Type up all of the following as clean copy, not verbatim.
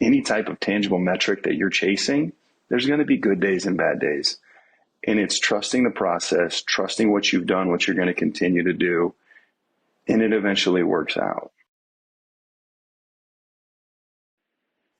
any type of tangible metric that you're chasing, there's going to be good days and bad days. And it's trusting the process, trusting what you've done, what you're going to continue to do, and it eventually works out.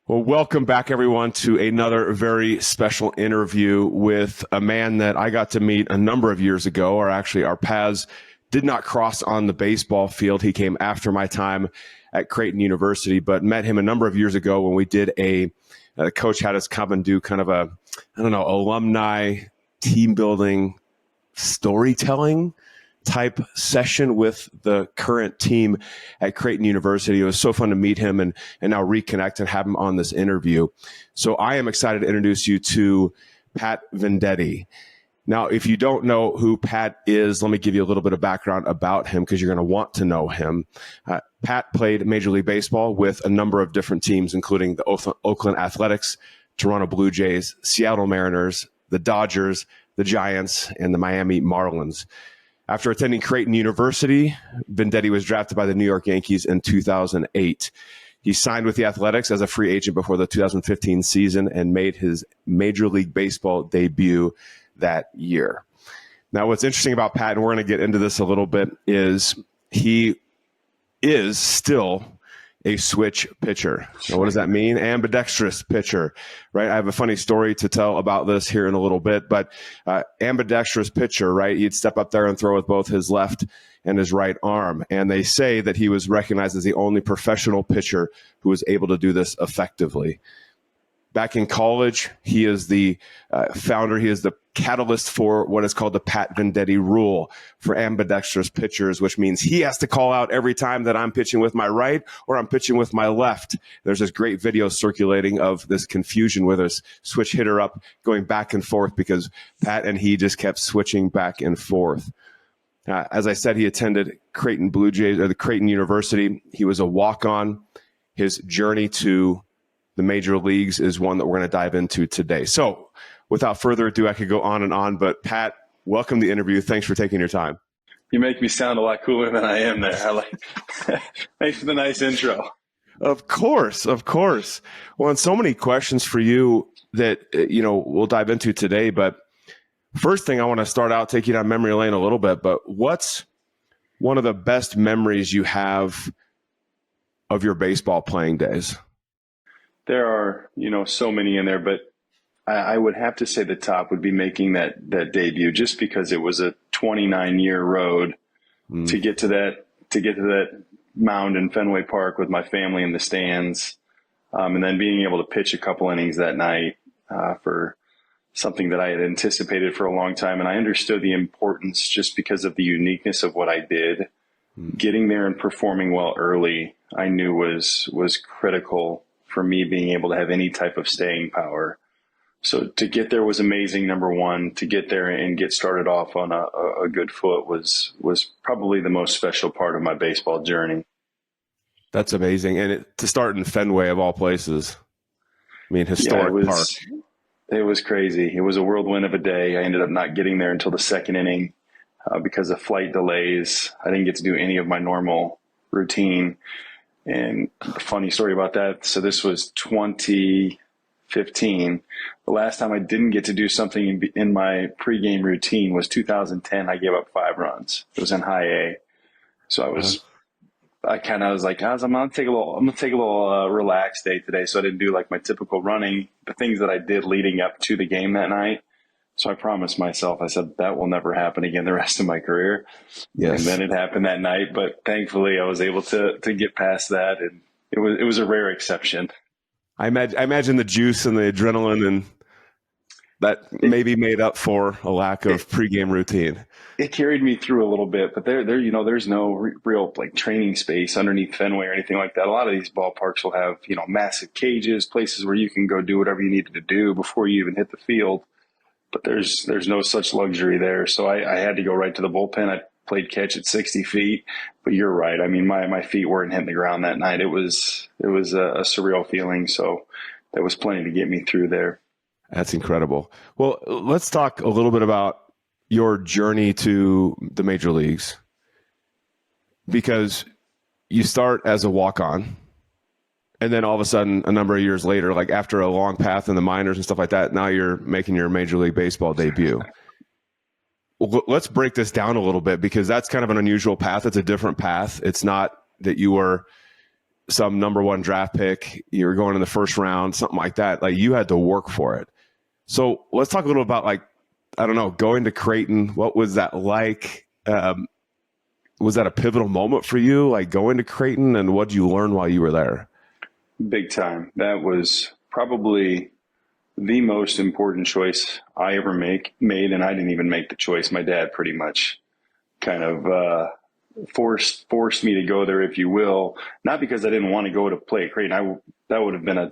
Well, welcome back, everyone, to another very special interview with a man that I got to meet a number of years ago, or actually our paths did not cross on the baseball field. He came after my time at Creighton University, but met him a number of years ago when we did the coach had us come and do kind of a, alumni team building storytelling type session with the current team at Creighton University. It was so fun to meet him and now reconnect and have him on this interview. So I am excited to introduce you to Pat Venditte. Now, if you don't know who Pat is, let me give you a little bit of background about him because you're going to want to know him. Pat played Major League Baseball with a number of different teams, including the Oakland Athletics, Toronto Blue Jays, Seattle Mariners, the Dodgers, the Giants, and the Miami Marlins. After attending Creighton University, Venditte was drafted by the New York Yankees in 2008. He signed with the Athletics as a free agent before the 2015 season and made his Major League Baseball debut that year. Now, what's interesting about Pat, and we're going to get into this a little bit, is he is still a switch pitcher. Now, what does that mean? Ambidextrous pitcher, right? I have a funny story to tell about this here in a little bit, but ambidextrous pitcher, right? He'd step up there and throw with both his left and his right arm. And they say that he was recognized as the only professional pitcher who was able to do this effectively. Back in college, he is the founder. He is the catalyst for what is called the Pat Venditte rule for ambidextrous pitchers, which means he has to call out every time that I'm pitching with my right or I'm pitching with my left. There's this great video circulating of this confusion with this switch hitter up going back and forth because Pat and he just kept switching back and forth. As I said, he attended Creighton Blue Jays or the Creighton University. He was a walk-on. His journey to the major leagues is one that we're going to dive into today. So without further ado, I could go on and on, but Pat, welcome to the interview. Thanks for taking your time. You make me sound a lot cooler than I am there. Thanks for the nice intro. Of course. Well, and so many questions for you that, we'll dive into today, but first thing I want to start out, take you down memory lane a little bit, but what's one of the best memories you have of your baseball playing days? There are, so many in there, but I would have to say the top would be making that debut, just because it was a 29-year road to get to that mound in Fenway Park with my family in the stands, and then being able to pitch a couple innings that night for something that I had anticipated for a long time. And I understood the importance just because of the uniqueness of what I did. Getting there and performing well early, I knew was critical for me being able to have any type of staying power. So to get there was amazing, number one. To get there and get started off on a good foot was probably the most special part of my baseball journey. That's amazing. And to start in Fenway, of all places. I mean, historic park. It was crazy. It was a whirlwind of a day. I ended up not getting there until the second inning because of flight delays. I didn't get to do any of my normal routine. And a funny story about that. So this was 2015. The last time I didn't get to do something in my pregame routine was 2010. I gave up 5 runs. It was in high A. So I was like, I'm gonna take a little relaxed day today. So I didn't do like my typical running, the things that I did leading up to the game that night. So I promised myself, I said, that will never happen again the rest of my career. Yes. And then it happened that night, but thankfully I was able to get past that. And it was a rare exception. I imagine the juice and the adrenaline and that maybe made up for a lack of pregame routine. It carried me through a little bit, but there's no real like training space underneath Fenway or anything like that. A lot of these ballparks will have, massive cages, places where you can go do whatever you needed to do before you even hit the field. But there's no such luxury there. So I had to go right to the bullpen. I played catch at 60 feet, but you're right. I mean, my feet weren't hitting the ground that night. It was a surreal feeling. So there was plenty to get me through there. That's incredible. Well, let's talk a little bit about your journey to the major leagues, because you start as a walk-on And then all of a sudden, a number of years later, like after a long path in the minors and stuff like that, now you're making your Major League Baseball debut. Let's break this down a little bit, because that's kind of an unusual path. It's a different path. It's not that you were some number one draft pick, you were going in the first round, something like that. Like, you had to work for it. So let's talk a little about, like, I don't know, going to Creighton. What was that like? Was that a pivotal moment for you, like going to Creighton, and what did you learn while you were there? Big time. That was probably the most important choice I ever made, and I didn't even make the choice. My dad pretty much kind of forced me to go there, if you will. Not because I didn't want to go to play at Creighton. That would have been a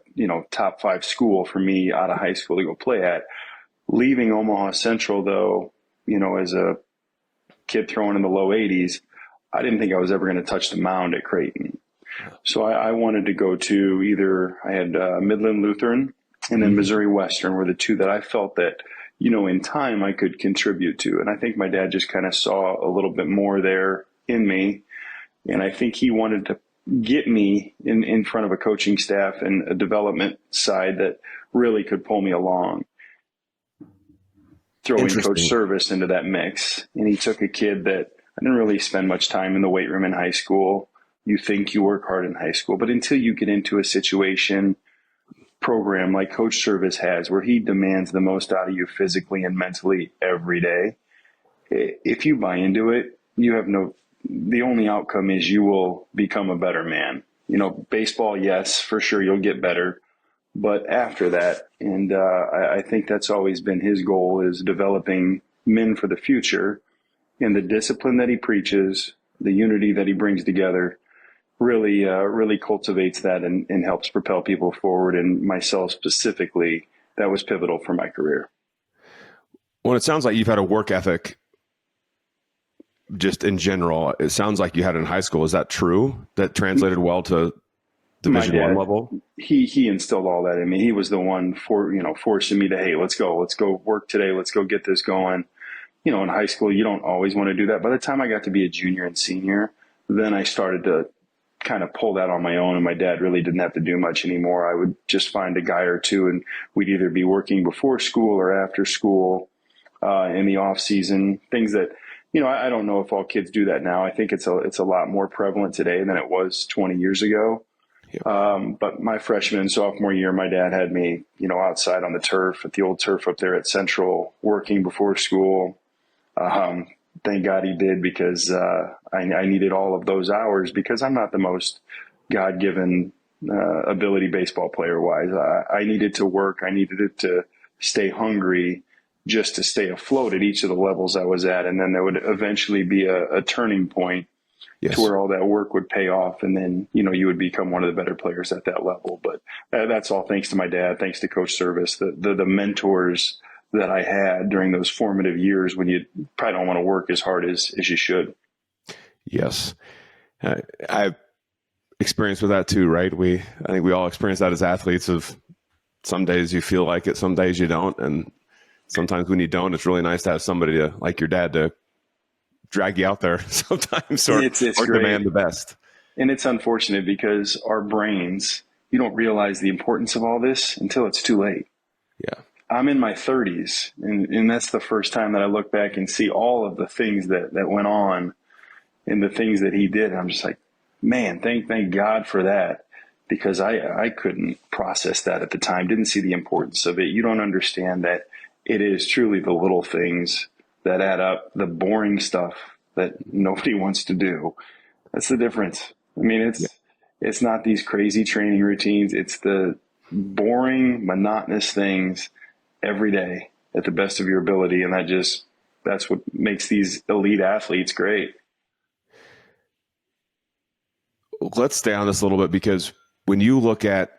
top 5 school for me out of high school to go play at. Leaving Omaha Central, though, as a kid throwing in the low 80s, I didn't think I was ever going to touch the mound at Creighton. So I wanted to go to either, I had Midland Lutheran and then Missouri Western were the two that I felt that, in time I could contribute to. And I think my dad just kind of saw a little bit more there in me. And I think he wanted to get me in front of a coaching staff and a development side that really could pull me along. Throwing Coach Service into that mix. And he took a kid that I didn't really spend much time in the weight room in high school. You think you work hard in high school, but until you get into a situation program like Coach Service has, where he demands the most out of you physically and mentally every day, if you buy into it, the only outcome is you will become a better man. Baseball, yes, for sure, you'll get better. But after that, and I think that's always been his goal, is developing men for the future, and the discipline that he preaches, the unity that he brings together, really cultivates that and helps propel people forward. And myself specifically, that was pivotal for my career. Well, it sounds like you've had a work ethic just in general. It sounds like you had it in high school. Is that true? That translated well to Division I level? He instilled all that in me. He was the one forcing me to, hey, let's go work today. Let's go get this going. In high school, you don't always want to do that. By the time I got to be a junior and senior, then I started to kind of pull that on my own, and my dad really didn't have to do much anymore. I would just find a guy or two, and we'd either be working before school or after school in the off season, things that, I don't know if all kids do that now. I think it's a lot more prevalent today than it was 20 years ago. Yep. But my freshman and sophomore year, my dad had me, outside on the turf at the old turf up there at Central, working before school. Thank God he did, because I needed all of those hours, because I'm not the most God-given ability baseball player-wise. I needed to work. I needed it to stay hungry just to stay afloat at each of the levels I was at. And then there would eventually be a turning point. Yes. To where all that work would pay off, and then, you would become one of the better players at that level. But that's all thanks to my dad, thanks to Coach Service, the mentors that I had during those formative years when you probably don't want to work as hard as you should. Yes. I've experienced with that too, right? I think we all experience that as athletes, of some days you feel like it, some days you don't. And sometimes when you don't, it's really nice to have somebody like your dad to drag you out there sometimes, or demand the best. And it's unfortunate, because our brains, you don't realize the importance of all this until it's too late. Yeah. I'm in my 30s, and that's the first time that I look back and see all of the things that went on and the things that he did. And I'm just like, man, thank God for that, because I couldn't process that at the time, didn't see the importance of it. You don't understand that it is truly the little things that add up, the boring stuff that nobody wants to do. That's the difference. I mean, it's not these crazy training routines. It's the boring, monotonous things every day at the best of your ability. And that's what makes these elite athletes great. Let's stay on this a little bit, because when you look at,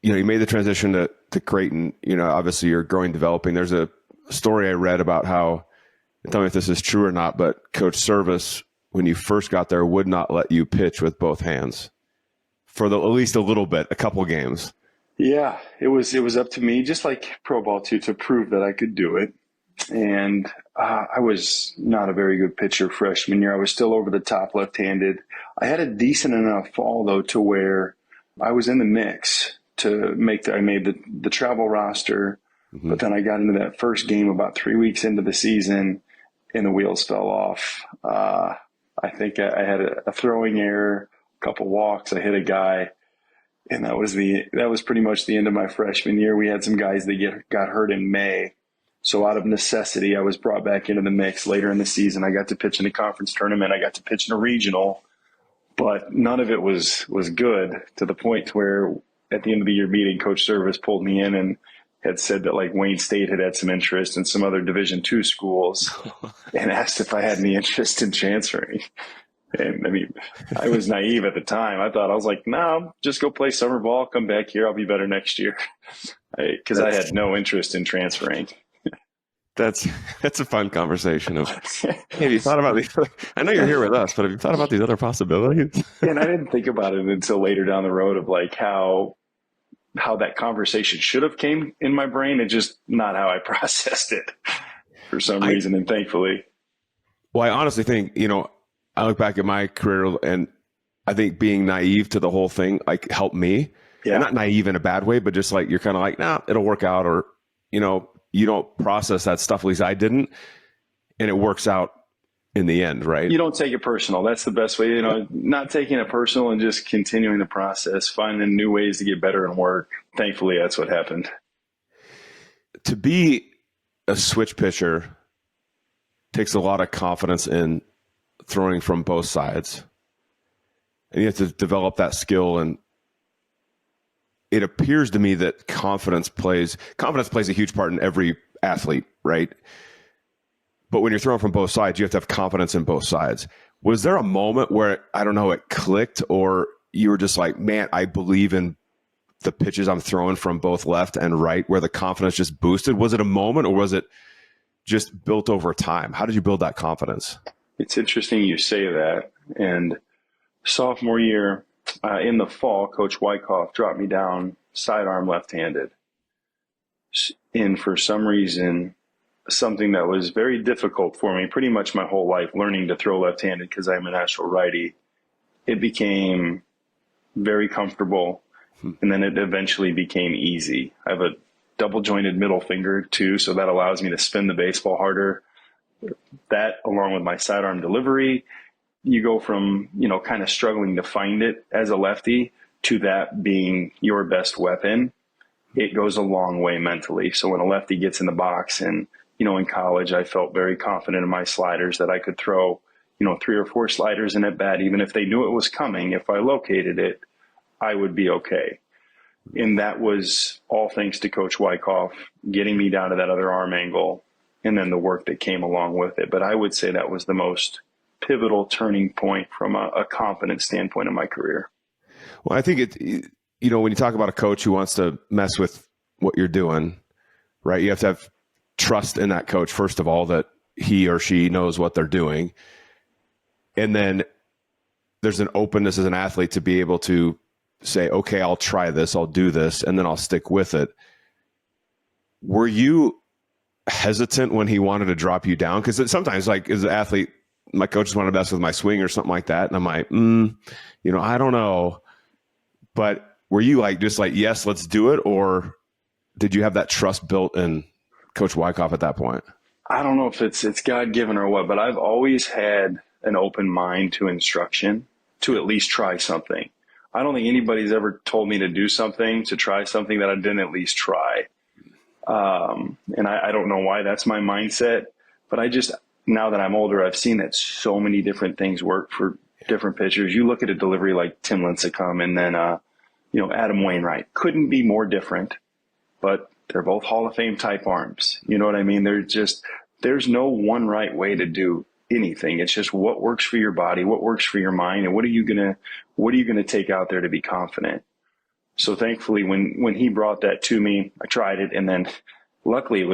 you made the transition to Creighton, obviously you're growing, developing. There's a story I read about how, tell me if this is true or not, but Coach Service, when you first got there, would not let you pitch with both hands for at least a little bit, a couple games. Yeah, it was up to me, just like pro ball too, to prove that I could do it. And I was not a very good pitcher freshman year. I was still over the top left-handed. I had a decent enough fall, though, to where I was in the mix to I made the travel roster, but then I got into that first game about 3 weeks into the season and the wheels fell off. I think I had a throwing error, a couple walks. I hit a guy, and that was pretty much the end of my freshman year. We had some guys that got hurt in May. So out of necessity, I was brought back into the mix later in the season. I got to pitch in a conference tournament. I got to pitch in a regional, but none of it was good, to the point where at the end of the year meeting, Coach Service pulled me in and had said that like Wayne State had some interest in some other Division II schools and asked if I had any interest in transferring. And I mean, I was naive at the time. I was like, no, just go play summer ball, come back here. I'll be better next year. Because I had no interest in transferring. That's a fun conversation of, hey, have you thought about these? I know you're here with us, but have you thought about these other possibilities? And I didn't think about it until later down the road of like how that conversation should have came in my brain, and just not how I processed it for some reason. And thankfully. Well, I honestly think, I look back at my career and I think being naive to the whole thing, like, helped me. Yeah. And not naive in a bad way, but just like, you're kind of like, nah, it'll work out. Or, you don't process that stuff. At least I didn't. And it works out in the end, right? You don't take it personal. That's the best way, not taking it personal and just continuing the process, finding new ways to get better and work. Thankfully, that's what happened. To be a switch pitcher takes a lot of confidence in throwing from both sides. And you have to develop that skill. And it appears to me that confidence plays a huge part in every athlete, right? But when you're throwing from both sides, you have to have confidence in both sides. Was there a moment where, I don't know, it clicked, or you were just like, man, I believe in the pitches I'm throwing from both left and right, where the confidence just boosted? Was it a moment, or was it just built over time? How did you build that confidence? It's interesting you say that. And sophomore year, in the fall, Coach Wyckoff dropped me down sidearm left-handed. And for some reason, something that was very difficult for me pretty much my whole life, learning to throw left-handed because I'm a natural righty, it became very comfortable. And then it eventually became easy. I have a double jointed middle finger too, so that allows me to spin the baseball harder. That, along with my sidearm delivery, you go from, kind of struggling to find it as a lefty to that being your best weapon. It goes a long way mentally. So when a lefty gets in the box, and, in college, I felt very confident in my sliders that I could throw, 3 or 4 sliders in at bat, even if they knew it was coming. If I located it, I would be okay. And that was all thanks to Coach Wyckoff getting me down to that other arm angle, and then the work that came along with it. But I would say that was the most pivotal turning point from a confidence standpoint in my career. Well, I think when you talk about a coach who wants to mess with what you're doing, right, you have to have trust in that coach, first of all, that he or she knows what they're doing. And then there's an openness as an athlete to be able to say, okay, I'll try this, I'll do this, and then I'll stick with it. Were you hesitant when he wanted to drop you down? Because sometimes, like, as an athlete, my coaches want to mess with my swing or something like that. And I'm like, I don't know. But were you just like, yes, let's do it? Or did you have that trust built in Coach Wyckoff at that point? I don't know if it's God-given or what, but I've always had an open mind to instruction, to at least try something. I don't think anybody's ever told me to do something, to try something that I didn't at least try. And I don't know why that's my mindset, but now that I'm older, I've seen that so many different things work for different pitchers. You look at a delivery like Tim Lincecum, and then, Adam Wainwright. Couldn't be more different, but they're both Hall of Fame type arms. You know what I mean? There's no one right way to do anything. It's just what works for your body, what works for your mind, and what are you gonna take out there to be confident. So thankfully, when he brought that to me, I tried it, and then luckily it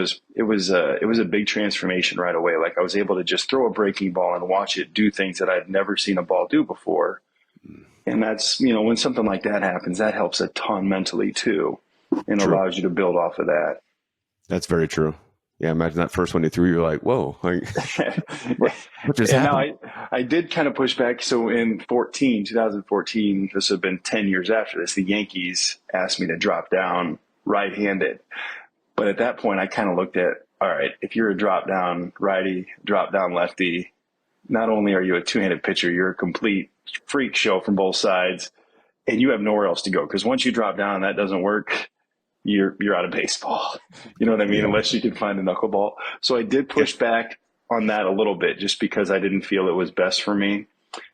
was a big transformation right away. Like, I was able to just throw a breaking ball and watch it do things that I'd never seen a ball do before. And that's, when something like that happens, that helps a ton mentally too, and allows you to build off of that. That's very true. Yeah, imagine that first one you threw, you're like, whoa, like, what just And now happened? I did kind of push back. So in 2014, this would have been 10 years after this, the Yankees asked me to drop down right-handed. But at that point, I kind of looked at, all right, if you're a drop down righty, drop down lefty, not only are you a two-handed pitcher, you're a complete freak show from both sides, and you have nowhere else to go. Because once you drop down and that doesn't work, you're out of baseball. You know what I mean? Yeah. Unless you can find a knuckleball. So I did Yeah. push back on that a little bit just because I didn't feel it was best for me.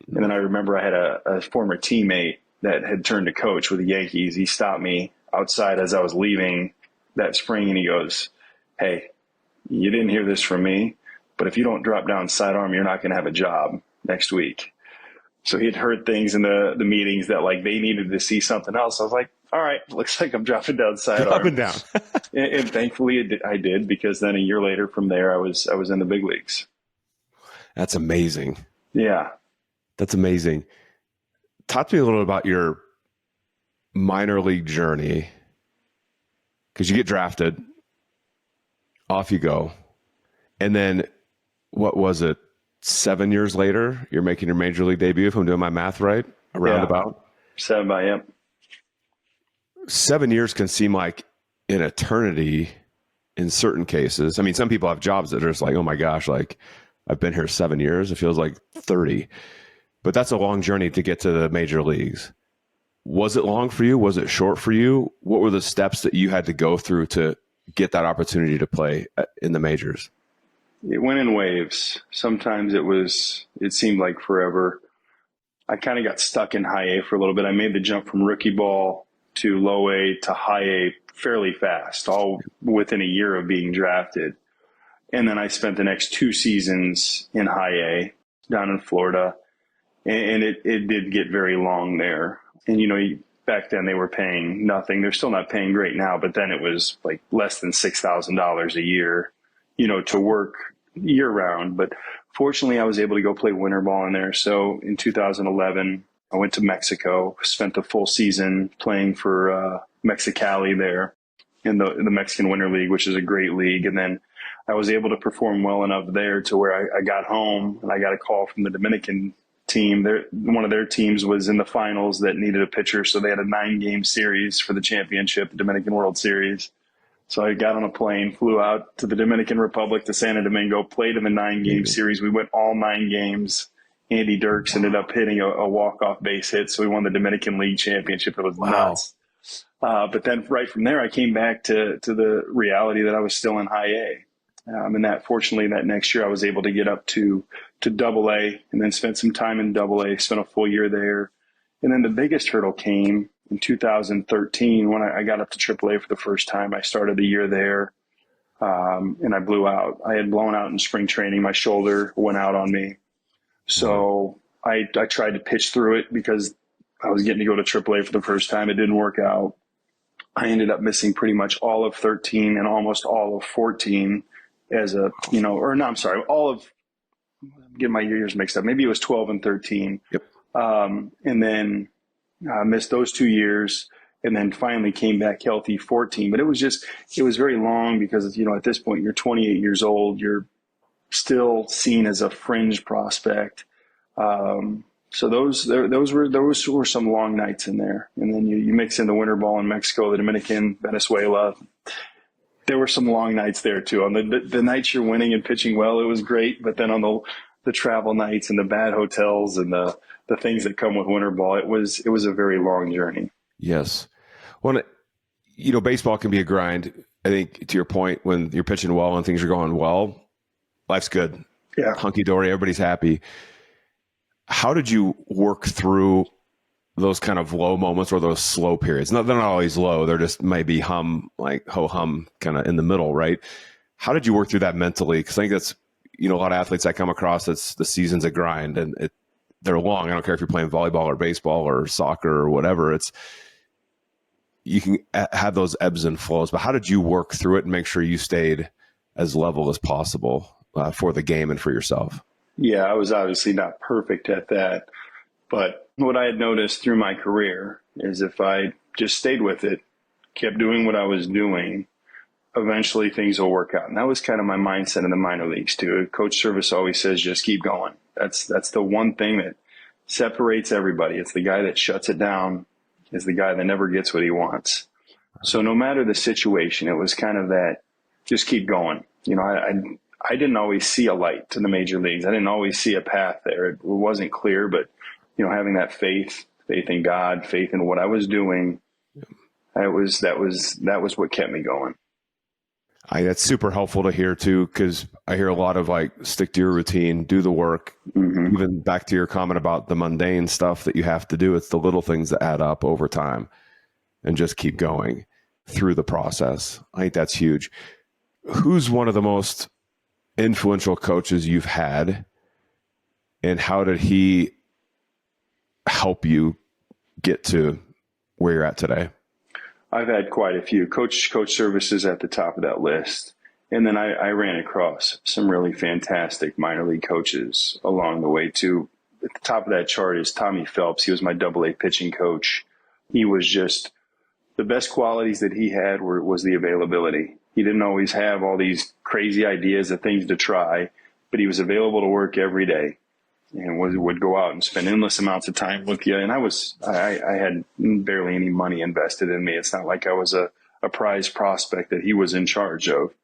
And then I remember I had a former teammate that had turned to coach with the Yankees. He stopped me outside as I was leaving that spring and he goes, "Hey, you didn't hear this from me, but if you don't drop down sidearm, you're not going to have a job next week." So he had heard things in the meetings that like they needed to see something else. I was like, all right, looks like I'm dropping down Up sidearm. and down. And thankfully I did because then a year later from there, I was in the big leagues. That's amazing. Yeah. That's amazing. Talk to me a little about your minor league journey, because you get drafted, off you go. And then what was it? 7 years later, you're making your major league debut, if I'm doing my math right, around about. 7 by, yep. 7 years can seem like an eternity in certain cases. I mean, some people have jobs that are just like, oh my gosh, like I've been here 7 years. It feels like 30. But that's a long journey to get to the major leagues. Was it long for you? Was it short for you? What were the steps that you had to go through to get that opportunity to play in the majors? It went in waves. Sometimes it seemed like forever. I kind of got stuck in high A for a little bit. I made the jump from rookie ball to low A to high A fairly fast, all within a year of being drafted. And then I spent the next 2 seasons in high A down in Florida. And it did get very long there. And, back then they were paying nothing. They're still not paying great now, but then it was like less than $6,000 a year, to work year round. But fortunately, I was able to go play winter ball in there. So in 2011, I went to Mexico, spent the full season playing for Mexicali there in the Mexican Winter League, which is a great league. And then I was able to perform well enough there to where I got home and I got a call from the Dominican team. One of their teams was in the finals that needed a pitcher. So they had a 9-game series for the championship, the Dominican World Series. So I got on a plane, flew out to the Dominican Republic, to Santo Domingo, played in the 9-game series. We went all 9 games. Andy Dirks ended up hitting a walk-off base hit. So we won the Dominican League championship. It was nuts. But then right from there, I came back to the reality that I was still in high A. And fortunately, that next year I was able to get up to double A and then spent some time in double A, spent a full year there. And then the biggest hurdle came in 2013 when I got up to triple A for the first time. I started the year there and I blew out. I had blown out in spring training. My shoulder went out on me. So I tried to pitch through it because I was getting to go to triple A for the first time. It didn't work out. I ended up missing pretty much all of 13 and almost all of 14 all of, I'm getting my years mixed up. Maybe it was 12 and 13. Yep. And then I missed those 2 years and then finally came back healthy 14. But it was very long because, at this point you're 28 years old. You're still seen as a fringe prospect. So those were some long nights in there. And then you mix in the winter ball in Mexico, the Dominican, Venezuela. There were some long nights there too. On the nights you're winning and pitching well, it was great. But then on the travel nights and the bad hotels and the things that come with winter ball, it was a very long journey. Yes. Well, baseball can be a grind. I think to your point, when you're pitching well and things are going well, life's good. Yeah. Hunky dory. Everybody's happy. How did you work through those kind of low moments or those slow periods? They're not always low. They're just maybe ho-hum kind of in the middle, right? How did you work through that mentally? Because I think that's, a lot of athletes I come across, it's the season's a grind and they're long. I don't care if you're playing volleyball or baseball or soccer or whatever. You can have those ebbs and flows, but how did you work through it and make sure you stayed as level as possible for the game and for yourself? Yeah, I was obviously not perfect at that. But what I had noticed through my career is if I just stayed with it, kept doing what I was doing, eventually things will work out. And that was kind of my mindset in the minor leagues too. Coach Service always says, just keep going. That's the one thing that separates everybody. It's the guy that shuts it down is the guy that never gets what he wants. So no matter the situation, it was kind of that, just keep going. You know, I didn't always see a light to the major leagues. I didn't always see a path there. It wasn't clear, but, you know, having that faith in God, faith in what I was doing, that was what kept me going. That's super helpful to hear too, because I hear a lot of like, stick to your routine, do the work. Mm-hmm. Even back to your comment about the mundane stuff that you have to do. It's the little things that add up over time, and just keep going through the process. I think that's huge. Who's one of the most influential coaches you've had, and how did he help you get to where you're at today? I've had quite a few. Coach Service is at the top of that list. And then I ran across some really fantastic minor league coaches along the way too. At the top of that chart is Tommy Phelps. He was my AA pitching coach. He was just, the best qualities that he had was the availability. He didn't always have all these crazy ideas of things to try, but he was available to work every day and would go out and spend endless amounts of time with you. And I had barely any money invested in me. It's not like I was a prize prospect that he was in charge of.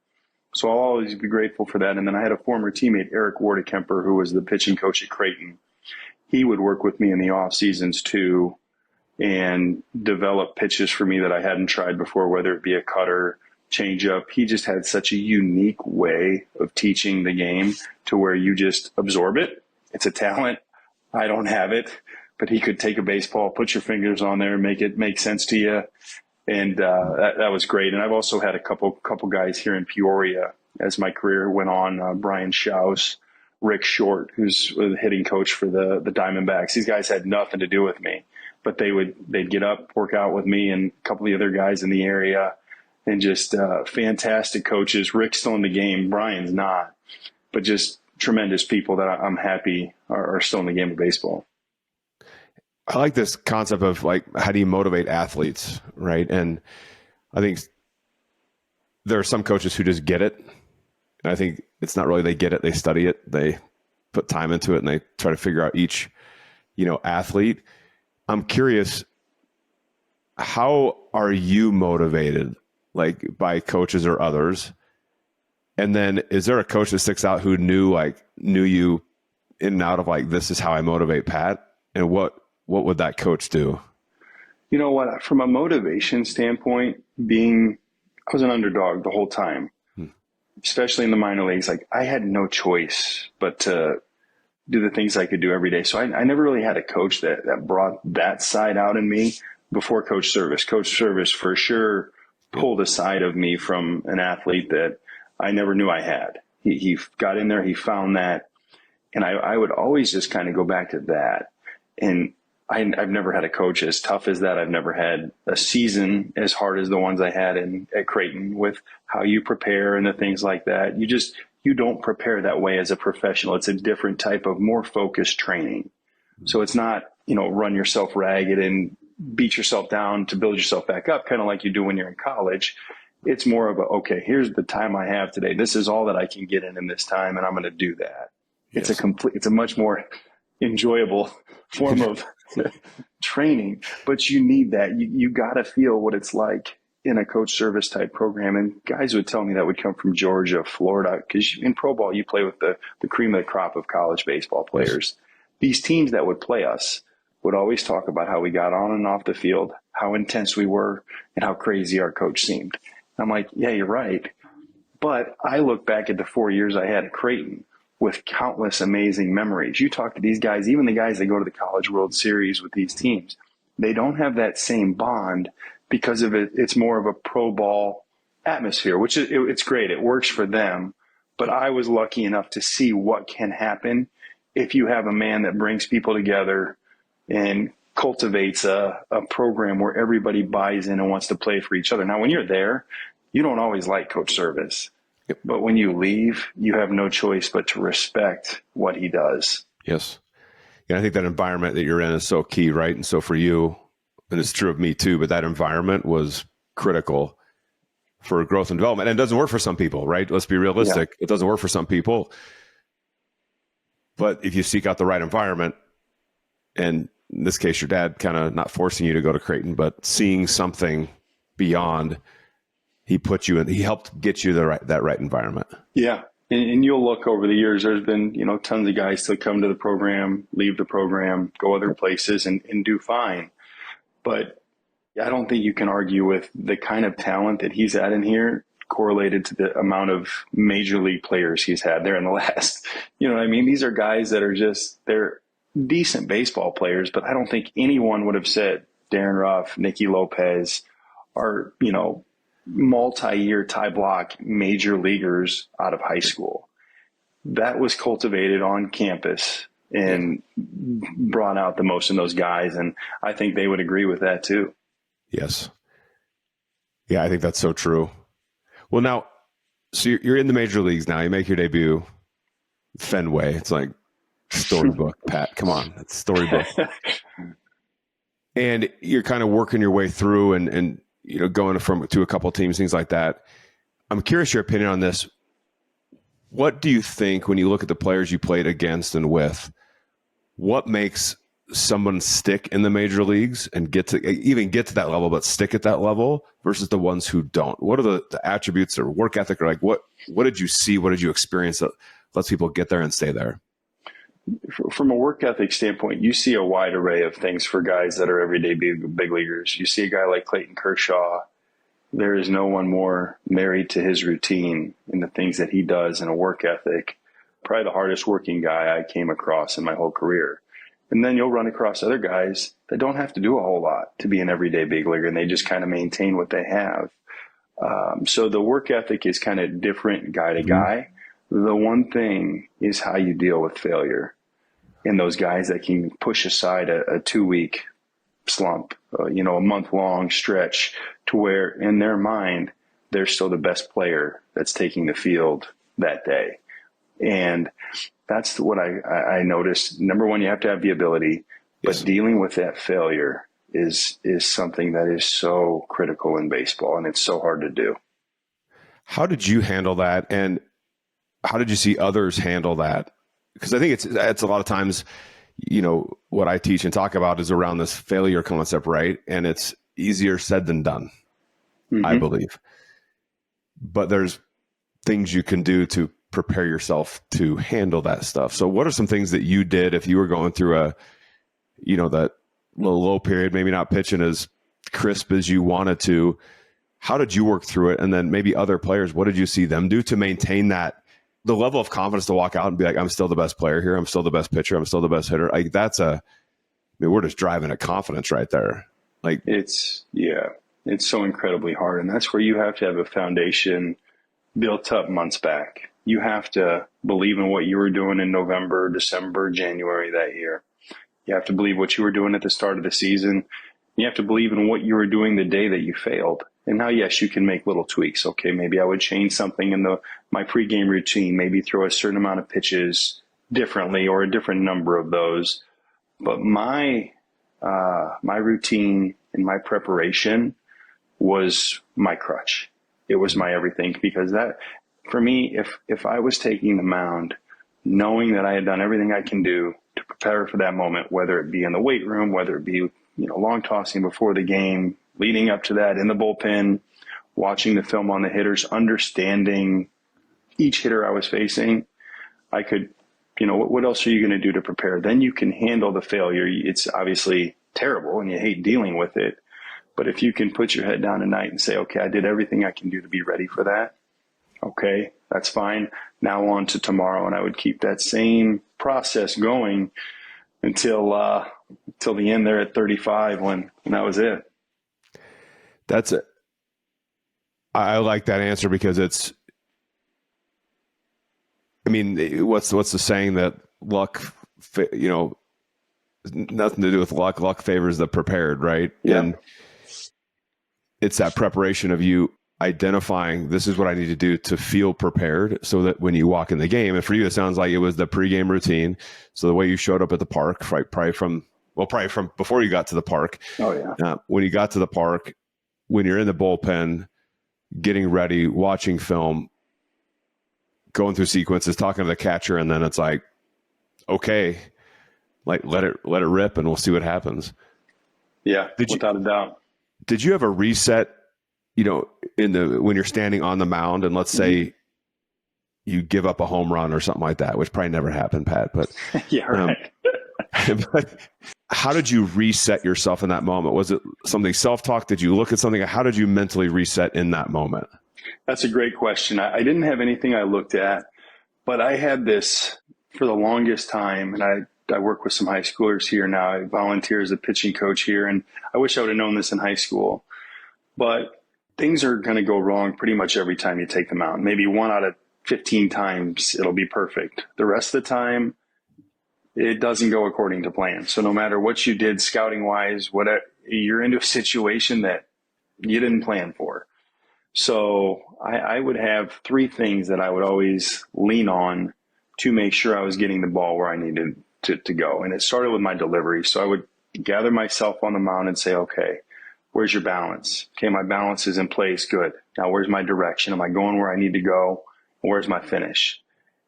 So I'll always be grateful for that. And then I had a former teammate, Eric Wardekemper, who was the pitching coach at Creighton. He would work with me in the off seasons too and develop pitches for me that I hadn't tried before, whether it be a cutter, changeup. He just had such a unique way of teaching the game to where you just absorb it. It's a talent. I don't have it, but he could take a baseball, put your fingers on there, make it make sense to you. And that was great. And I've also had a couple guys here in Peoria as my career went on. Brian Schaus, Rick Short, who's the hitting coach for the Diamondbacks. These guys had nothing to do with me, but they'd get up, work out with me and a couple of the other guys in the area, and just fantastic coaches. Rick's still in the game. Brian's not, but just tremendous people that I'm happy are still in the game of baseball. I like this concept of like, how do you motivate athletes, right? And I think there are some coaches who just get it. And I think it's not really they get it, they study it, they put time into it, and they try to figure out each, athlete. I'm curious, how are you motivated, like by coaches or others? And then is there a coach that sticks out who knew you in and out of like, this is how I motivate Pat? And what would that coach do? You know what, from a motivation standpoint, I was an underdog the whole time, especially in the minor leagues. Like I had no choice but to do the things I could do every day. So I never really had a coach that brought that side out in me before Coach Service. Coach Service for sure pulled a side of me from an athlete that I never knew I had. He got in there, he found that. And I would always just kind of go back to that. And I've never had a coach as tough as that. I've never had a season as hard as the ones I had at Creighton with how you prepare and the things like that. You don't prepare that way as a professional. It's a different type of more focused training. So it's not, run yourself ragged and beat yourself down to build yourself back up, kind of like you do when you're in college. It's more of okay, here's the time I have today. This is all that I can get in this time, and I'm going to do that. Yes. It's a much more enjoyable form of training, but you need that. You got to feel what it's like in a Coach Service type program. And guys would tell me that would come from Georgia, Florida, because in pro ball, you play with the cream of the crop of college baseball players. Yes. These teams that would play us would always talk about how we got on and off the field, how intense we were, and how crazy our coach seemed. I'm like, yeah, you're right. But I look back at the 4 years I had at Creighton with countless amazing memories. You talk to these guys, even the guys that go to the College World Series with these teams, they don't have that same bond because of it. It's more of a pro ball atmosphere, which it's great. It works for them. But I was lucky enough to see what can happen if you have a man that brings people together and cultivates a program where everybody buys in and wants to play for each other. Now, when you're there, you don't always like Coach Service. Yep. But when you leave, you have no choice but to respect what he does. Yes. Yeah, I think that environment that you're in is so key, right? And so for you, and it's true of me too, but that environment was critical for growth and development. And it doesn't work for some people, right? Let's be realistic. Yeah. It doesn't work for some people. But if you seek out the right environment, and in this case, your dad kind of not forcing you to go to Creighton, but seeing something beyond, he helped get you that right environment. Yeah. And you'll look over the years, there's been, tons of guys that come to the program, leave the program, go other places and do fine. But I don't think you can argue with the kind of talent that he's had in here correlated to the amount of major league players he's had there in the last, these are guys that are they're decent baseball players, but I don't think anyone would have said Darren Ruff, Nicky Lopez are, multi-year tie block major leaguers out of high school. That was cultivated on campus and brought out the most in those guys. And I think they would agree with that too. Yes. Yeah, I think that's so true. Well, now, so you're in the major leagues now. You make your debut, Fenway. It's like storybook, Pat. Come on, it's storybook. And you're kind of working your way through and going to a couple of teams, things like that. I'm curious your opinion on this. What do you think when you look at the players you played against and with? What makes someone stick in the major leagues and get to that level, but stick at that level versus the ones who don't? What are the attributes or work ethic, or like what did you see? What did you experience that lets people get there and stay there? From a work ethic standpoint, you see a wide array of things for guys that are everyday big leaguers. You see a guy like Clayton Kershaw. There is no one more married to his routine and the things that he does and a work ethic. Probably the hardest working guy I came across in my whole career. And then you'll run across other guys that don't have to do a whole lot to be an everyday big leaguer, and they just kind of maintain what they have. So the work ethic is kind of different guy to guy. The one thing is how you deal with failure. And those guys that can push aside a 2-week slump, a month-long stretch to where in their mind, they're still the best player that's taking the field that day. And that's what I noticed. Number one, you have to have the ability, but dealing with that failure is something that is so critical in baseball, and it's so hard to do. How did you handle that? And how did you see others handle that? Because I think it's a lot of times, what I teach and talk about is around this failure concept, right? And it's easier said than done, I believe. But there's things you can do to prepare yourself to handle that stuff. So what are some things that you did if you were going through that little low period, maybe not pitching as crisp as you wanted to? How did you work through it? And then maybe other players, what did you see them do to maintain the level of confidence to walk out and be like, I'm still the best player here. I'm still the best pitcher. I'm still the best hitter. Like we're just driving a confidence right there. Like it's so incredibly hard. And that's where you have to have a foundation built up months back. You have to believe in what you were doing in November, December, January that year. You have to believe what you were doing at the start of the season. You have to believe in what you were doing the day that you failed. And now, yes, you can make little tweaks. Okay, maybe I would change something in my pregame routine, maybe throw a certain amount of pitches differently or a different number of those. But my routine and my preparation was my crutch. It was my everything, because that, for me, if I was taking the mound, knowing that I had done everything I can do to prepare for that moment, whether it be in the weight room, whether it be long tossing before the game, leading up to that in the bullpen, watching the film on the hitters, understanding each hitter I was facing, I could, what else are you going to do to prepare? Then you can handle the failure. It's obviously terrible and you hate dealing with it. But if you can put your head down at night and say, okay, I did everything I can do to be ready for that. Okay, that's fine. Now on to tomorrow. And I would keep that same process going until the end there at 35 when that was it. That's it. I like that answer because what's the saying that luck, nothing to do with luck. Luck favors the prepared, right? Yeah. And it's that preparation of you identifying, this is what I need to do to feel prepared so that when you walk in the game, and for you, it sounds like it was the pregame routine. So the way you showed up at the park, right, probably from before you got to the park. Oh, yeah. When you got to the park, when you're in the bullpen, getting ready, watching film, going through sequences, talking to the catcher, and then it's like, okay, like let it rip and we'll see what happens. Yeah, without a doubt. Did you ever reset, when you're standing on the mound and let's say you give up a home run or something like that, which probably never happened, Pat, but yeah, right. But how did you reset yourself in that moment? Was it something self-talk? Did you look at something? How did you mentally reset in that moment? That's a great question. I didn't have anything I looked at, but I had this for the longest time, and I work with some high schoolers here now. I volunteer as a pitching coach here, and I wish I would have known this in high school. But things are going to go wrong pretty much every time you take them out. Maybe 1 out of 15 times it'll be perfect. The rest of the time, it doesn't go according to plan. So no matter what you did scouting-wise, whatever, you're into a situation that you didn't plan for. So I would have 3 things that I would always lean on to make sure I was getting the ball where I needed to go. And it started with my delivery. So I would gather myself on the mound and say, okay, where's your balance? Okay, my balance is in place. Good. Now where's my direction? Am I going where I need to go? Where's my finish?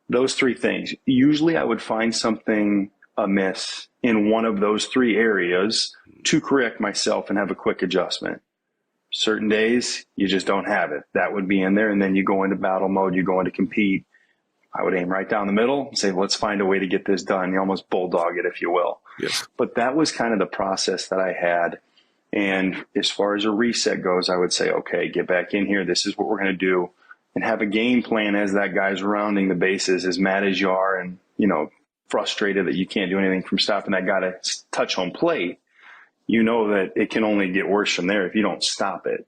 Those 3 things. Usually I would find something amiss in one of those 3 areas to correct myself and have a quick adjustment. Certain days, you just don't have it. That would be in there. And then you go into battle mode, you go into compete. I would aim right down the middle and say, let's find a way to get this done. You almost bulldog it, if you will. Yes. But that was kind of the process that I had. And as far as a reset goes, I would say, okay, get back in here. This is what we're going to do. And have a game plan as that guy's rounding the bases, as mad as you are and, frustrated that you can't do anything from stopping that guy to touch home plate. You know that it can only get worse from there if you don't stop it.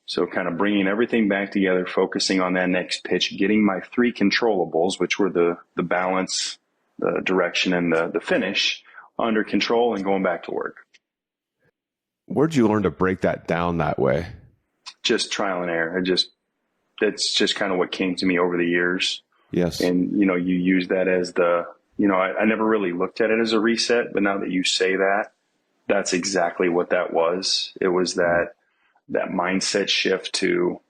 So kind of bringing everything back together, focusing on that next pitch, getting my 3 controllables, which were the balance, the direction, and the finish under control and going back to work. Where'd you learn to break that down that way? Just trial and error. That's just kind of what came to me over the years. Yes. And, you use that as I never really looked at it as a reset, but now that you say that, that's exactly what that was. It was that mindset shift to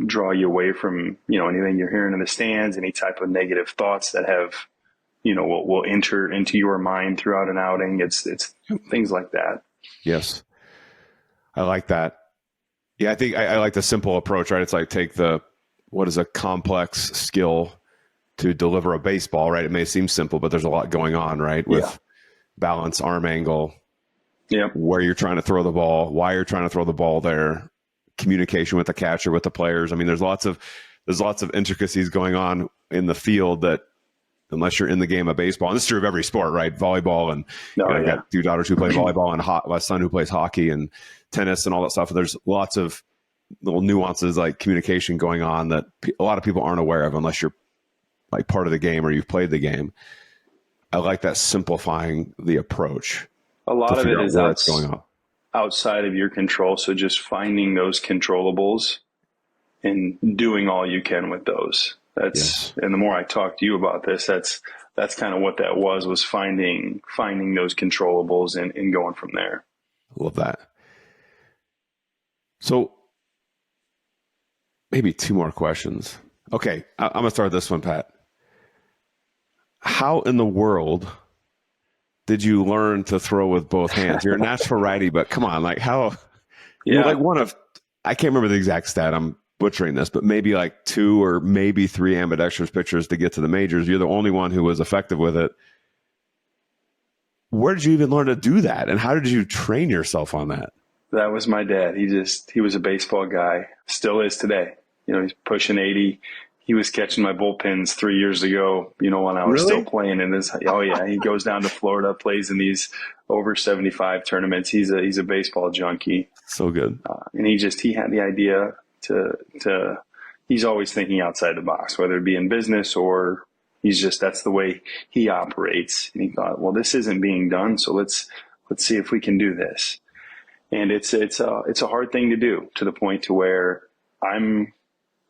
draw you away from, anything you're hearing in the stands, any type of negative thoughts that have, will enter into your mind throughout an outing. It's things like that. Yes. I like that. Yeah. I think I like the simple approach, right? It's like take what is a complex skill to deliver a baseball, right? It may seem simple, but there's a lot going on, right? With balance, arm angle, where you're trying to throw the ball, why you're trying to throw the ball there, communication with the catcher, with the players. I mean, there's lots of intricacies going on in the field that unless you're in the game of baseball, and this is true of every sport, right? Volleyball, and I've got 2 daughters who play volleyball, and my son who plays hockey and tennis and all that stuff. And there's lots of little nuances like communication going on that a lot of people aren't aware of unless you're like part of the game or you've played the game. I like that simplifying the approach. A lot of it is going on outside of your control. So just finding those controllables and doing all you can with those. And the more I talk to you about this, that's kind of what that was finding those controllables and going from there. Love that. So maybe 2 more questions. Okay. I'm going to start this one, Pat. How in the world did you learn to throw with both hands? You're a natural righty, but come on, like how? You're like I can't remember the exact stat. I'm butchering this, but maybe like 2 or maybe 3 ambidextrous pitchers to get to the majors. You're the only one who was effective with it. Where did you even learn to do that? And how did you train yourself on that? That was my dad. He was a baseball guy, still is today. He's pushing 80. He was catching my bullpens 3 years ago, when I was still playing in this. Oh yeah. He goes down to Florida, plays in these over 75 tournaments. He's a baseball junkie. So good. And he had the idea to he's always thinking outside the box, whether it be in business or that's the way he operates. And he thought, well, this isn't being done. So let's see if we can do this. And it's a hard thing to do, to the point to where I'm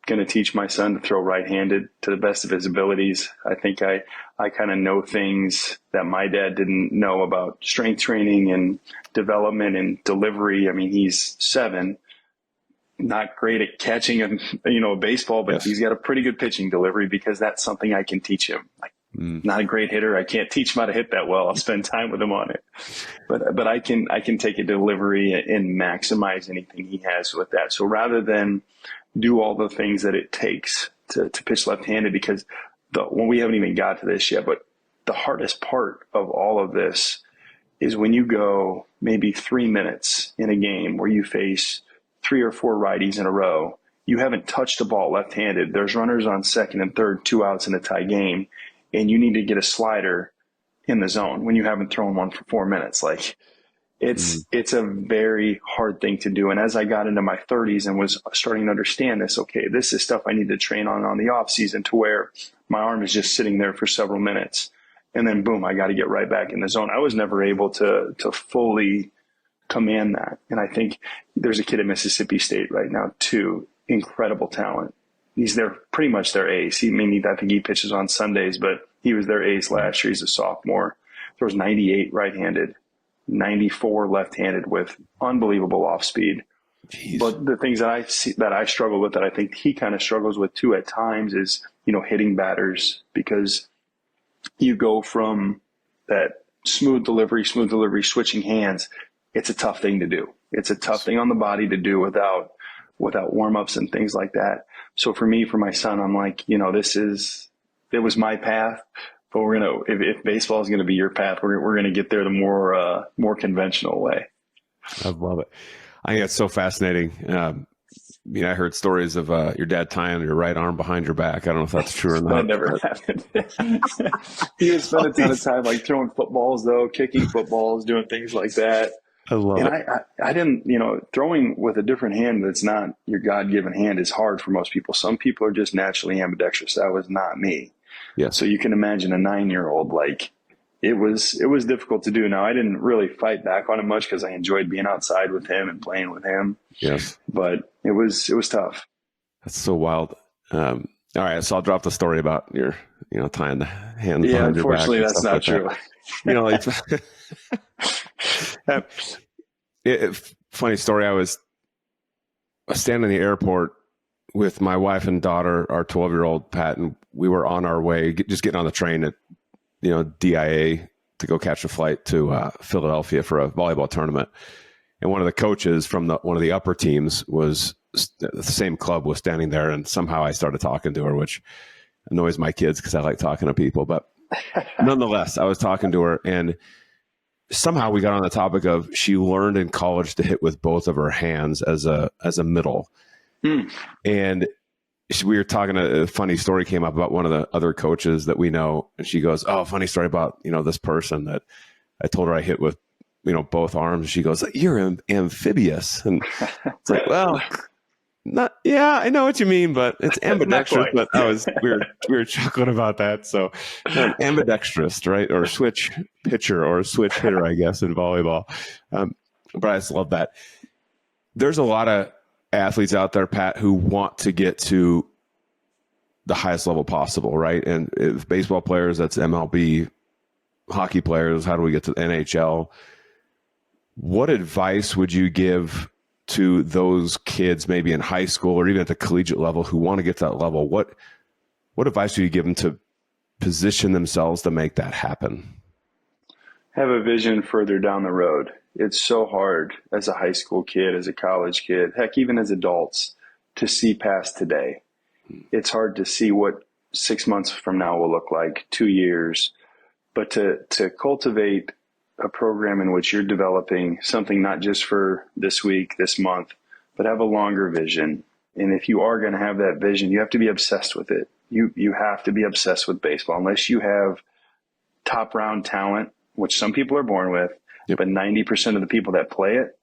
going to teach my son to throw right-handed to the best of his abilities. I think I kind of know things that my dad didn't know about strength training and development and delivery. I mean, he's 7, not great at catching a baseball, but he's got a pretty good pitching delivery because that's something I can teach him. Not a great hitter. I can't teach him how to hit that well. I'll spend time with him on it, but I can take a delivery and maximize anything he has with that. So rather than do all the things that it takes to pitch left-handed, because we haven't even got to this yet, but the hardest part of all of this is when you go maybe 3 minutes in a game where you face 3 or 4 righties in a row, you haven't touched the ball left-handed. There's runners on second and third, 2 outs in a tie game, and you need to get a slider in the zone when you haven't thrown one for 4 minutes. Like, it's a very hard thing to do. And as I got into my 30s and was starting to understand this, okay, this is stuff I need to train on the off season, to where my arm is just sitting there for several minutes. And then boom, I got to get right back in the zone. I was never able to fully command that. And I think there's a kid at Mississippi State right now too, incredible talent. He's pretty much their ace. I think he pitches on Sundays, but he was their ace last year. He's a sophomore. Throws 98 right-handed, 94 left-handed with unbelievable off speed. Jeez. But the things that I struggle with, that I think he kind of struggles with too at times, is, hitting batters, because you go from that smooth delivery, switching hands. It's a tough thing to do. It's a tough thing on the body to do without warm-ups and things like that. So for my son, I'm like, it was my path, but if baseball is going to be your path, we're going to get there the more conventional way. I love it. I think it's so fascinating. I heard stories of your dad tying your right arm behind your back. I don't know if that's true or not. That never happened. He would spend a ton of time throwing footballs, though, kicking footballs, doing things like that. I love it. I didn't, throwing with a different hand that's not your God-given hand is hard for most people. Some people are just naturally ambidextrous. That was not me. Yeah. So you can imagine a 9-year-old, it was difficult to do. Now, I didn't really fight back on it much because I enjoyed being outside with him and playing with him. Yes. But it was tough. That's so wild. All right. So I'll drop the story about your, tying the hand behind your back. Unfortunately, that's not true. Funny story. I was standing in the airport with my wife and daughter, our 12-year-old Pat, and we were on our way, just getting on the train at, DIA to go catch a flight to Philadelphia for a volleyball tournament. And one of the coaches from one of the upper teams was the same club, was standing there, and somehow I started talking to her, which annoys my kids because I like talking to people. But nonetheless, I was talking to her, and somehow we got on the topic of she learned in college to hit with both of her hands as a middle. And we were talking, a funny story came up about one of the other coaches that we know. And she goes, "Oh, funny story about, this person that I told her I hit with, both arms." She goes, "You're amphibious." And it's like, well, I know what you mean, but it's ambidextrous. But we were chuckling about that. So ambidextrous, right? Or switch pitcher or switch hitter, I guess, in volleyball. But I just love that. There's a lot of athletes out there, Pat, who want to get to the highest level possible, right? And if baseball players, that's MLB. Hockey players, how do we get to the NHL? What advice would you give to those kids, maybe in high school or even at the collegiate level, who want to get to that level? What advice do you give them to position themselves to make that happen? Have a vision further down the road. It's so hard as a high school kid, as a college kid, heck, even as adults, to see past today. It's hard to see what 6 months from now will look like, 2 years, but to cultivate a program in which you're developing something not just for this week, this month, but have a longer vision. And if you are going to have that vision, you have to be obsessed with it. You have to be obsessed with baseball, unless you have top round talent, which some people are born with. Yep. But 90% of the people that play it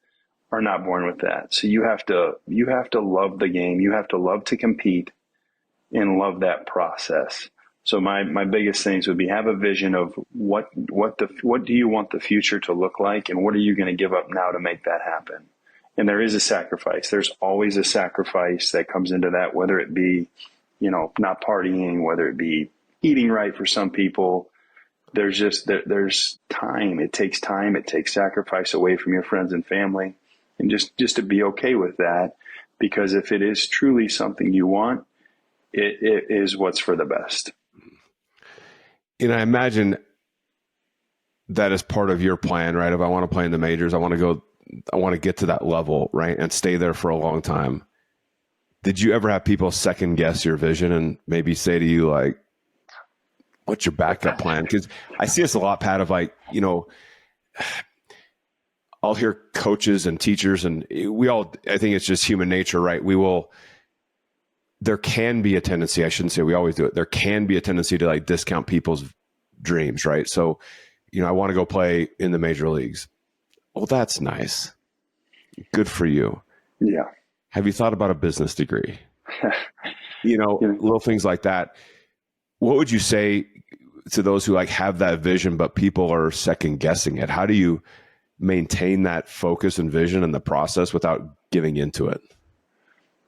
are not born with that. So you have to love the game. You have to love to compete and love that process. So my biggest things would be, have a vision of what do you want the future to look like, and what are you going to give up now to make that happen? And there is a sacrifice. There's always a sacrifice that comes into that, whether it be, not partying, whether it be eating right for some people. There's time. It takes time. It takes sacrifice away from your friends and family, and just to be okay with that. because if it is truly something you want, it is what's for the best. And I imagine that is part of your plan, right? If I want to play in the majors, I want to get to that level, right? And stay there for a long time. Did you ever have people second guess your vision and maybe say to you, like, what's your backup plan? Because I see this a lot, Pat, of like, I'll hear coaches and teachers, and I think it's just human nature, right? There can be a tendency, I shouldn't say we always do it, there can be a tendency to like discount people's dreams, right? So, I want to go play in the major leagues. Well, that's nice. Good for you. Yeah. Have you thought about a business degree? Little things like that. What would you say to those who like have that vision, but people are second guessing it? How do you maintain that focus and vision in the process without giving into it?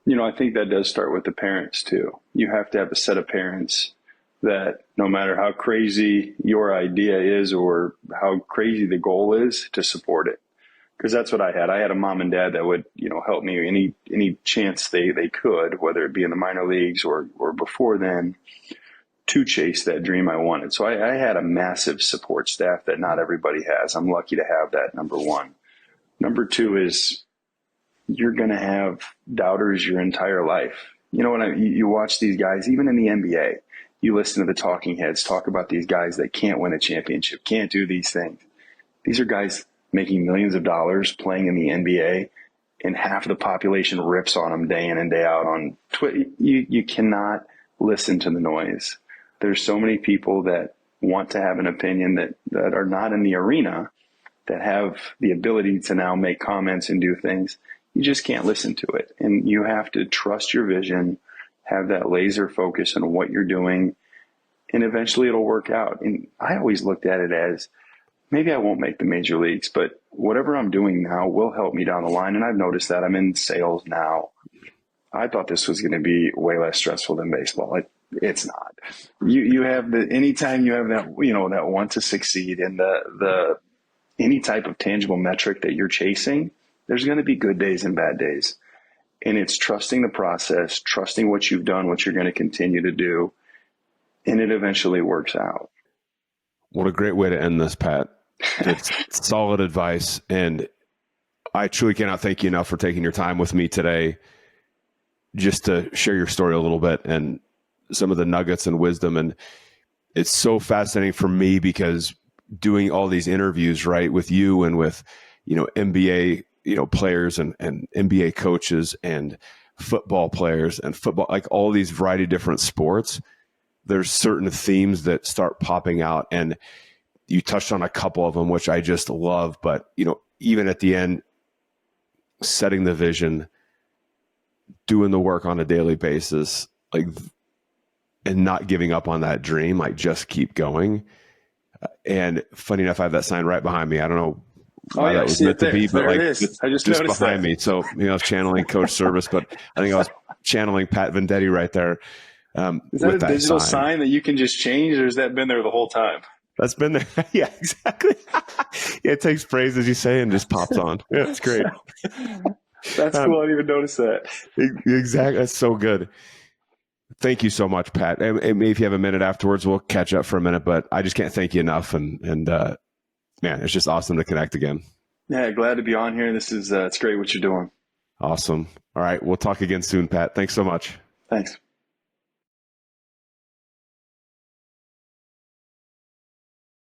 I think that does start with the parents too. You have to have a set of parents that no matter how crazy your idea is or how crazy the goal is, to support it. Because that's what I had. I had a mom and dad that would, help me any chance they could, whether it be in the minor leagues or before then, to chase that dream I wanted. So I had a massive support staff that not everybody has. I'm lucky to have that, number one. Number two is you're going to have doubters your entire life. When you watch these guys, even in the NBA, you listen to the talking heads talk about these guys that can't win a championship, can't do these things. These are guys making millions of dollars playing in the NBA, and half the population rips on them day in and day out on Twitter. You cannot listen to the noise. There's so many people that want to have an opinion that are not in the arena, that have the ability to now make comments and do things. You just can't listen to it. And you have to trust your vision, have that laser focus on what you're doing, and eventually it'll work out. And I always looked at it as, maybe I won't make the major leagues, but whatever I'm doing now will help me down the line. And I've noticed that I'm in sales now. I thought this was going to be way less stressful than baseball. It's not. You have anytime you have that, that want to succeed in the any type of tangible metric that you're chasing, there's going to be good days and bad days. And it's trusting the process, trusting what you've done, what you're going to continue to do, and it eventually works out. What a great way to end this, Pat. It's solid advice. And I truly cannot thank you enough for taking your time with me today, just to share your story a little bit and some of the nuggets and wisdom. And it's so fascinating for me because doing all these interviews, right, with you and with, NBA, players and NBA coaches and football players and football, like all these variety of different sports, there's certain themes that start popping out. And you touched on a couple of them, which I just love. But, even at the end, setting the vision, doing the work on a daily basis, and not giving up on that dream, just keep going. And funny enough, I have that sign right behind me. I don't know why that was meant to be, but it is. I just noticed behind that. me. So, I was channeling Coach Service, but I think I was channeling Pat Venditte right there. Is that a digital sign that you can just change, or has that been there the whole time? That's been there. Yeah, exactly. Yeah, it takes praise, as you say, and just pops on. Yeah, it's great. That's cool. I didn't even notice that. Exactly. That's so good. Thank you so much, Pat. And maybe if you have a minute afterwards, we'll catch up for a minute, but I just can't thank you enough. And man, it's just awesome to connect again. Yeah, glad to be on here. This is, it's great what you're doing. Awesome. All right. We'll talk again soon, Pat. Thanks so much. Thanks.